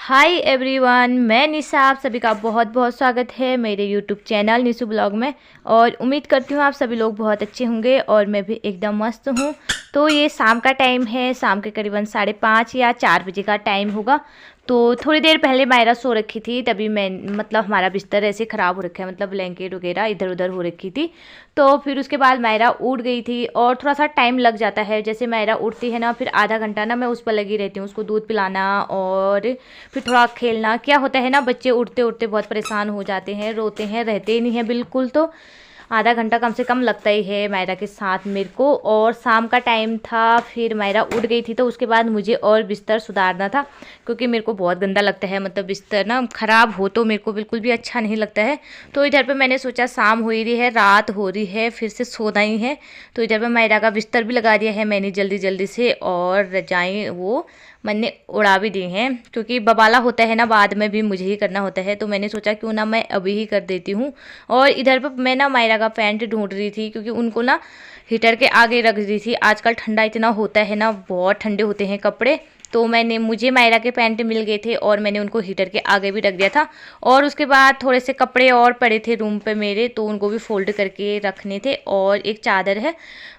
Hi everyone, मैं निशा। आप सभी का बहुत बहुत स्वागत है मेरे यूट्यूब चैनल निशु ब्लॉग में। और उम्मीद करती हूँ आप सभी लोग बहुत अच्छे होंगे और मैं भी एकदम मस्त हूँ। तो ये शाम का टाइम है, शाम के करीबन 5:30 या 4 बजे का टाइम होगा। तो थोड़ी देर पहले मायरा सो रखी थी, तभी मैं हमारा बिस्तर ऐसे ख़राब हो रखा है, ब्लैंकेट वगैरह इधर उधर हो रखी थी। तो फिर उसके बाद मायरा उठ गई थी और थोड़ा सा टाइम लग जाता है। जैसे मायरा उठती है ना, फिर आधा घंटा ना मैं उस पर लगी रहती हूँ, उसको दूध पिलाना और फिर थोड़ा खेलना। क्या होता है ना, बच्चे उठते उठते बहुत परेशान हो जाते हैं, रोते हैं, रहते ही नहीं हैं बिल्कुल। तो आधा घंटा कम से कम लगता ही है मायरा के साथ मेरे को। और शाम का टाइम था, फिर मायरा उठ गई थी तो उसके बाद मुझे और बिस्तर सुधारना था, क्योंकि मेरे को बहुत गंदा लगता है। बिस्तर ना ख़राब हो तो मेरे को बिल्कुल भी अच्छा नहीं लगता है। तो इधर पे मैंने सोचा शाम हो ही रही है, रात हो रही है, फिर से सोना ही है। तो इधर पे मायरा का बिस्तर भी लगा दिया है मैंने जल्दी जल्दी से, और रजाई वो मैंने उड़ा भी दी हैं, क्योंकि बबाला होता है ना, बाद में भी मुझे ही करना होता है। तो मैंने सोचा क्यों ना मैं अभी ही कर देती हूँ। और इधर पर मैं ना मायरा का पैंट ढूंढ रही थी, क्योंकि उनको ना हीटर के आगे रख दी थी। आजकल ठंडा इतना होता है ना, बहुत ठंडे होते हैं कपड़े। तो मुझे मायरा के पैंट मिल गए थे और मैंने उनको हीटर के आगे भी रख दिया था। और उसके बाद थोड़े से कपड़े और पड़े थे रूम पे मेरे, तो उनको भी फोल्ड करके रखने थे। और एक चादर है,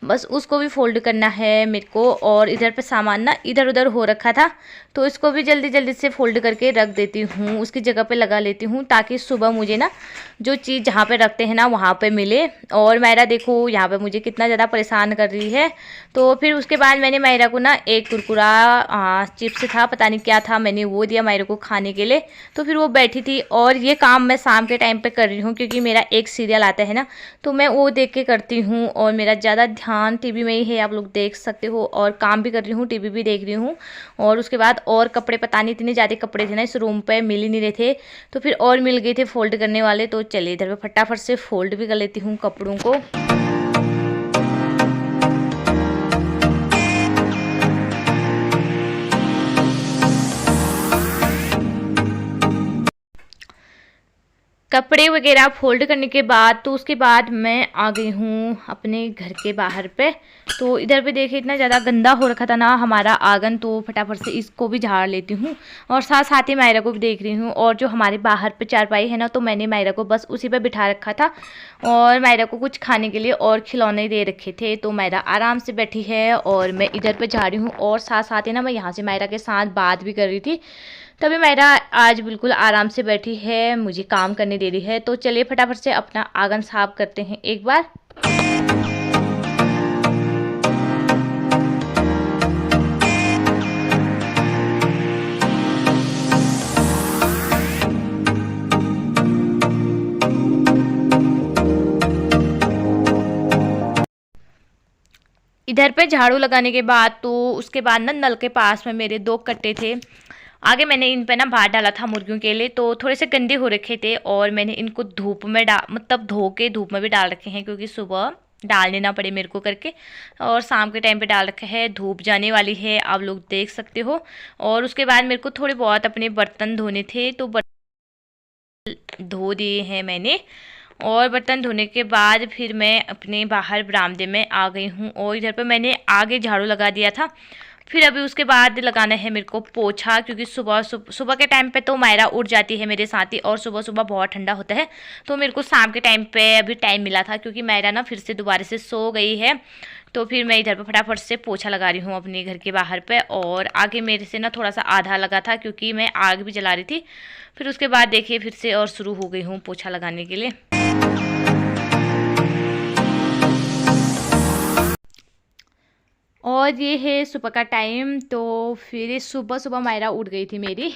बस उसको भी फोल्ड करना है मेरे को। और इधर पे सामान ना इधर उधर हो रखा था, तो इसको भी जल्दी जल्दी से फोल्ड करके रख देती हूँ, उसकी जगह पे लगा लेती हूँ, ताकि सुबह मुझे ना जो चीज़ जहाँ पे रखते हैं ना वहाँ पे मिले। और मायरा देखो यहाँ पे मुझे कितना ज़्यादा परेशान कर रही है। तो फिर उसके बाद मैंने मायरा को ना एक कुरकुरा चिप्स था, पता नहीं क्या था, मैंने वो दिया मायरा को खाने के लिए। तो फिर वो बैठी थी, और ये काम मैं शाम के टाइम पे कर रही हूँ, क्योंकि मेरा एक सीरियल आता है ना, तो मैं वो देख के करती हूँ। और मेरा ज़्यादा ध्यान टीवी में ही है, आप लोग देख सकते हो। और काम भी कर रही हूँ, टीवी भी देख रही हूँ। और उसके बाद और कपड़े, पता नहीं इतने ज़्यादा कपड़े थे ना इस रूम पे, मिल ही नहीं रहे थे। तो फिर और मिल गए थे फोल्ड करने वाले। तो चलिए इधर पे फटाफट से फोल्ड भी कर लेती हूँ कपड़ों को। कपड़े वगैरह फोल्ड करने के बाद तो उसके बाद मैं आ गई हूँ अपने घर के बाहर पे। तो इधर पे देखिए इतना ज़्यादा गंदा हो रखा था ना हमारा आंगन, तो फटाफट से इसको भी झाड़ लेती हूँ। और साथ साथ ही मायरा को भी देख रही हूँ। और जो हमारे बाहर पे चारपाई है ना, तो मैंने मायरा को बस उसी पर बिठा रखा था, और मायरा को कुछ खाने के लिए और खिलौने दे रखे थे। तो मायरा आराम से बैठी है और मैं इधर पर जा रही हूँ। और साथ साथ ही ना मैं यहाँ से मायरा के साथ बात भी कर रही थी। तभी मायरा आज बिल्कुल आराम से बैठी है, मुझे काम करने दे रही है। तो चलिए फटाफट से अपना आंगन साफ करते हैं एक बार। इधर पे झाड़ू लगाने के बाद तो उसके बाद ना नल के पास में मेरे 2 कट्टे थे। आगे मैंने इन पे ना भात डाला था मुर्गियों के लिए, तो थोड़े से गंदे हो रखे थे और मैंने इनको धूप में धो के धूप में भी डाल रखे हैं, क्योंकि सुबह डालने ना पड़े मेरे को करके। और शाम के टाइम पे डाल रखे है, धूप जाने वाली है, आप लोग देख सकते हो। और उसके बाद मेरे को थोड़े बहुत अपने बर्तन धोने थे, तो बर्तन धो दिए हैं मैंने। और बर्तन धोने के बाद फिर मैं अपने बाहर बरामदे में आ गई हूँ। और इधर पे मैंने आगे झाड़ू लगा दिया था। फिर अभी उसके बाद लगाना है मेरे को पोछा, क्योंकि सुबह के टाइम पे तो मायरा उठ जाती है मेरे साथ ही, और सुबह सुबह बहुत ठंडा होता है। तो मेरे को शाम के टाइम पे अभी टाइम मिला था, क्योंकि मायरा ना फिर से दोबारा से सो गई है। तो फिर मैं इधर पे फटाफट से पोछा लगा रही हूँ अपने घर के बाहर पे। और आगे मेरे से ना थोड़ा सा आधा लगा था, क्योंकि मैं आग भी जला रही थी। फिर उसके बाद देखिए फिर से और शुरू हो गई हूँ पोछा लगाने के लिए। और ये है सुबह का टाइम। तो फिर सुबह सुबह मायरा उठ गई थी मेरी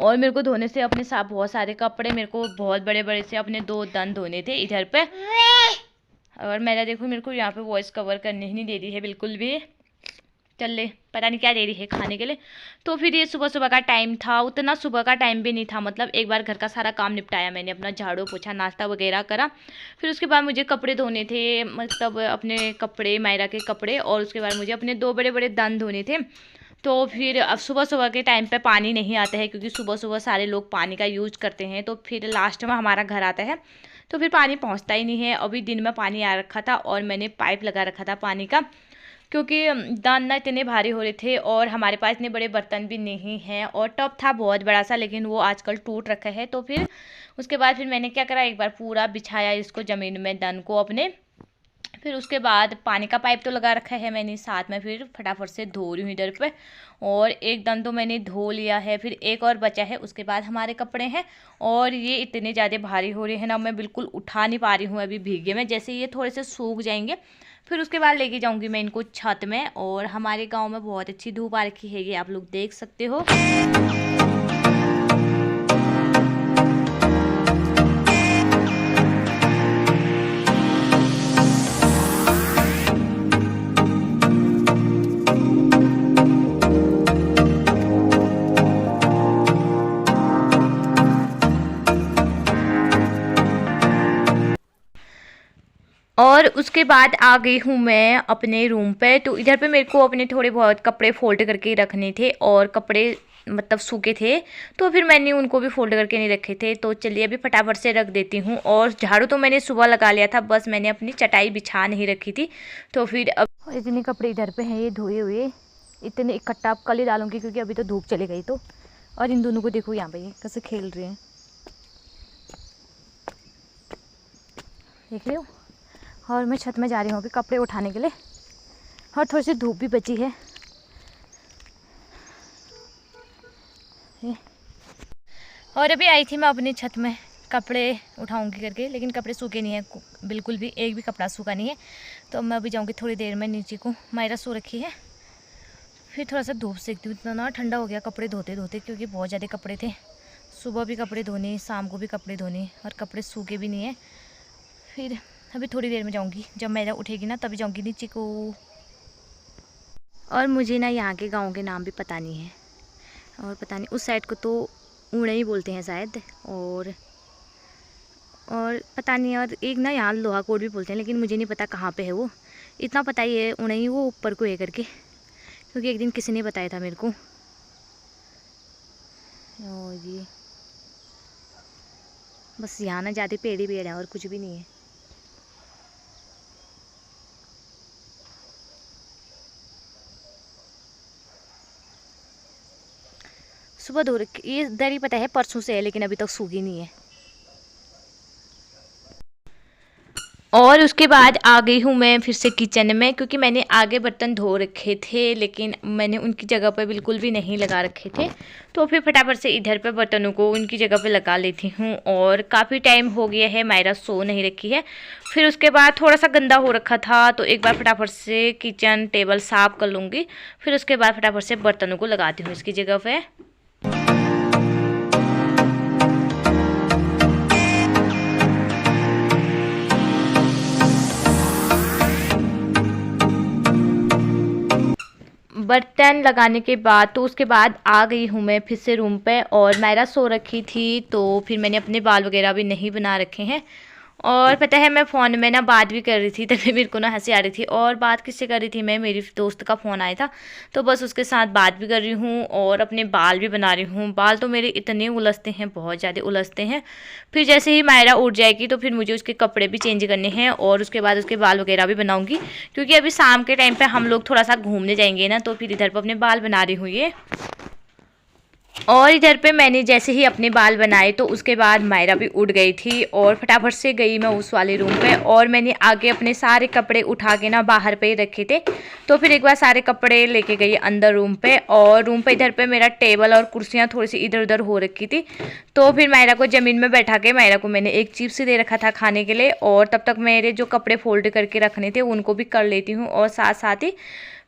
और मेरे को धोने से अपने साथ बहुत सारे कपड़े, मेरे को बहुत बड़े बड़े से अपने 2 दन धोने थे इधर पे। और मेरा देखो मेरे को यहाँ पे वॉइस कवर करने ही नहीं दे रही है बिल्कुल भी। चल ले, पता नहीं क्या दे रही है खाने के लिए। तो फिर ये सुबह सुबह का टाइम था, उतना सुबह का टाइम भी नहीं था। एक बार घर का सारा काम निपटाया मैंने, अपना झाड़ू पोछा नाश्ता वगैरह करा। फिर उसके बाद मुझे कपड़े धोने थे, अपने कपड़े, मायरा के कपड़े। और उसके बाद मुझे अपने 2 बड़े बड़े दान धोने थे। तो फिर अब सुबह सुबह के टाइम पे पानी नहीं आता है, क्योंकि सुबह सुबह सारे लोग पानी का यूज करते हैं। तो फिर लास्ट में हमारा घर आता है, तो फिर पानी पहुंचता ही नहीं है। अभी दिन में पानी आ रखा था और मैंने पाइप लगा रखा था पानी का। क्योंकि दान ना इतने भारी हो रहे थे और हमारे पास इतने बड़े बर्तन भी नहीं हैं, और टब था बहुत बड़ा सा लेकिन वो आजकल टूट रखा है। तो फिर उसके बाद फिर मैंने क्या करा, एक बार पूरा बिछाया इसको ज़मीन में दन को अपने। फिर उसके बाद पानी का पाइप तो लगा रखा है मैंने साथ में, फिर फटाफट से धो रही हूँ इधर पे। और एक दन तो मैंने धो लिया है, फिर एक और बचा है, उसके बाद हमारे कपड़े हैं। और ये इतने ज़्यादा भारी हो रहे हैं ना, मैं बिल्कुल उठा नहीं पा रही हूँ अभी भीगे में। जैसे ये थोड़े से सूख जाएंगे फिर उसके बाद लेके जाऊँगी मैं इनको छत में। और हमारे गाँव में बहुत अच्छी धूप आ रखी है, ये आप लोग देख सकते हो। और उसके बाद आ गई हूँ मैं अपने रूम पे। तो इधर पे मेरे को अपने थोड़े बहुत कपड़े फोल्ड करके रखने थे, और कपड़े मतलब सूखे थे तो फिर मैंने उनको भी फोल्ड करके नहीं रखे थे। तो चलिए अभी फटाफट से रख देती हूँ। और झाड़ू तो मैंने सुबह लगा लिया था, बस मैंने अपनी चटाई बिछा नहीं रखी थी। तो फिर अब इतने कपड़े इधर पे हैं ये धोए हुए, इतने इकट्ठा कल ही डालूंगी क्योंकि अभी तो धूप चली गई। तो और इन दोनों को देखो यहाँ पे ये कैसे खेल रहे हैं, देख रहे हो। और मैं छत में जा रही हूँ अभी कपड़े उठाने के लिए, और थोड़ी सी धूप भी बची है। और अभी आई थी मैं अपनी छत में कपड़े उठाऊंगी करके, लेकिन कपड़े सूखे नहीं है बिल्कुल भी, एक भी कपड़ा सूखा नहीं है। तो मैं अभी जाऊँगी थोड़ी देर में नीचे को, मायरा सो रखी है। फिर थोड़ा सा धूप सेकती हूँ, इतना ना ठंडा हो गया कपड़े धोते धोते, क्योंकि बहुत ज़्यादा कपड़े थे। सुबह भी कपड़े धोने, शाम को भी कपड़े धोने, और कपड़े सूखे भी नहीं है। फिर अभी थोड़ी देर में जाऊंगी, जब मेरा उठेगी ना तभी जाऊंगी नीचे को। और मुझे ना यहाँ के गांव के नाम भी पता नहीं है, और पता नहीं उस साइड को तो ऊणे ही बोलते हैं शायद, और पता नहीं। और एक ना यहाँ लोहा कोट भी बोलते हैं, लेकिन मुझे नहीं पता कहाँ पे है वो। इतना पता ही है ऊणे ही वो ऊपर को है करके, क्योंकि एक दिन किसी ने बताया था मेरे को। और ये बस यहाँ ना ज़्यादा पेड़ ही पेड़ है और कुछ भी नहीं है। सुबह धो रखी, ये दरी पता है परसों से है, लेकिन अभी तक सूखी नहीं है। और उसके बाद आ गई हूँ मैं फिर से किचन में, क्योंकि मैंने आगे बर्तन धो रखे थे लेकिन मैंने उनकी जगह पर बिल्कुल भी नहीं लगा रखे थे। तो फिर फटाफट से इधर पे बर्तनों को उनकी जगह पे लगा लेती हूँ। और काफ़ी टाइम हो गया है, मायरा सो नहीं रखी है। फिर उसके बाद थोड़ा सा गंदा हो रखा था, तो एक बार फटाफट से किचन टेबल साफ़ कर लूँगी। फिर उसके बाद फटाफट से बर्तनों को लगाती हूँ इसकी जगह पर। बर्तन लगाने के बाद तो उसके बाद आ गई हूँ मैं फिर से रूम पे, और मायरा सो रखी थी। तो फिर मैंने अपने बाल वगैरह भी नहीं बना रखे हैं। और पता है मैं फ़ोन में ना बात भी कर रही थी, तभी मेरे को ना हंसी आ रही थी। और बात किससे कर रही थी मैं, मेरी दोस्त का फ़ोन आया था, तो बस उसके साथ बात भी कर रही हूँ और अपने बाल भी बना रही हूँ। बाल तो मेरे इतने उलझते हैं, बहुत ज़्यादा उलझते हैं। फिर जैसे ही मायरा उठ जाएगी तो फिर मुझे उसके कपड़े भी चेंज करने हैं, और उसके बाद उसके बाल वगैरह भी बनाऊँगी, क्योंकि अभी शाम के टाइम पर हम लोग थोड़ा सा घूमने जाएंगे ना, तो फिर इधर पर अपने बाल बना रही हूँ ये। और इधर पे मैंने जैसे ही अपने बाल बनाए तो उसके बाद मायरा भी उठ गई थी, और फटाफट से गई मैं उस वाले रूम पे। और मैंने आगे अपने सारे कपड़े उठा के ना बाहर पे ही रखे थे, तो फिर एक बार सारे कपड़े लेके गई अंदर रूम पे। और रूम पे इधर पे मेरा टेबल और कुर्सियाँ थोड़ी सी इधर उधर हो रखी थी, तो फिर मायरा को ज़मीन में बैठा के मायरा को मैंने एक चिप्स दे रखा था खाने के लिए। और तब तक मेरे जो कपड़े फोल्ड करके रखने थे उनको भी कर लेती हूँ, और साथ साथ ही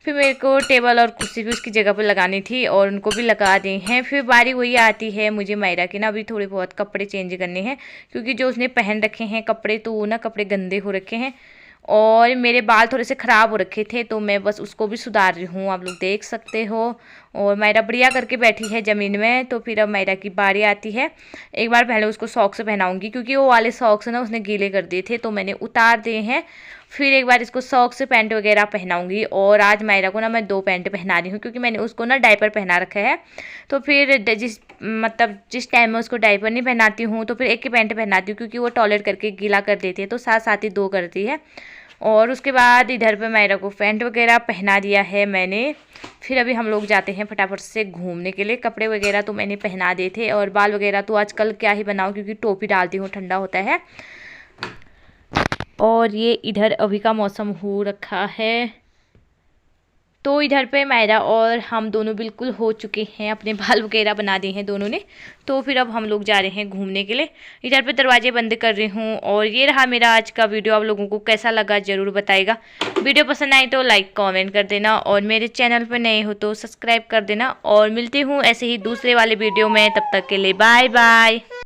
फिर मेरे को टेबल और कुर्सी भी उसकी जगह पर लगानी थी, और उनको भी लगा दी हैं। फिर बारी वही आती है मुझे मायरा की ना, अभी थोड़े बहुत कपड़े चेंज करने हैं, क्योंकि जो उसने पहन रखे हैं कपड़े तो वो ना कपड़े गंदे हो रखे हैं। और मेरे बाल थोड़े से ख़राब हो रखे थे, तो मैं बस उसको भी सुधार रही हूँ, आप लोग देख सकते हो। और मायरा बढ़िया करके बैठी है ज़मीन में। तो फिर अब मायरा की बारी आती है। एक बार पहले उसको सॉक्स पहनाऊँगी, क्योंकि वो वाले सॉक्स ना उसने गीले कर दिए थे, तो मैंने उतार दिए हैं। फिर एक बार इसको सॉक्स से पैंट वगैरह पहनाऊंगी। और आज मायरा को ना मैं 2 पैंट पहना रही हूँ क्योंकि मैंने उसको ना डायपर पहना रखा है। तो फिर जिस टाइम में उसको डायपर नहीं पहनाती हूँ तो फिर एक ही पैंट पहनाती हूँ क्योंकि वो टॉयलेट करके गीला कर देती है, तो साथ साथ ही 2 करती है। और उसके बाद इधर पे मायरा को पैंट वगैरह पहना दिया है मैंने। फिर अभी हम लोग जाते हैं फटाफट से घूमने के लिए। कपड़े वगैरह तो मैंने पहना दिए थे और बाल वगैरह तो आजकल क्या ही बनाऊँ क्योंकि टोपी डालती हूँ, ठंडा होता है। और ये इधर अभी का मौसम हो रखा है। तो इधर पे मायरा और हम दोनों बिल्कुल हो चुके हैं, अपने बाल वगैरह बना दिए हैं दोनों ने। तो फिर अब हम लोग जा रहे हैं घूमने के लिए। इधर पे दरवाजे बंद कर रही हूँ। और ये रहा मेरा आज का वीडियो। आप लोगों को कैसा लगा ज़रूर बताइएगा। वीडियो पसंद आई तो लाइक कमेंट कर देना और मेरे चैनल पर नए हो तो सब्सक्राइब कर देना। और मिलती हूँ ऐसे ही दूसरे वाले वीडियो में, तब तक के लिए बाय बाय।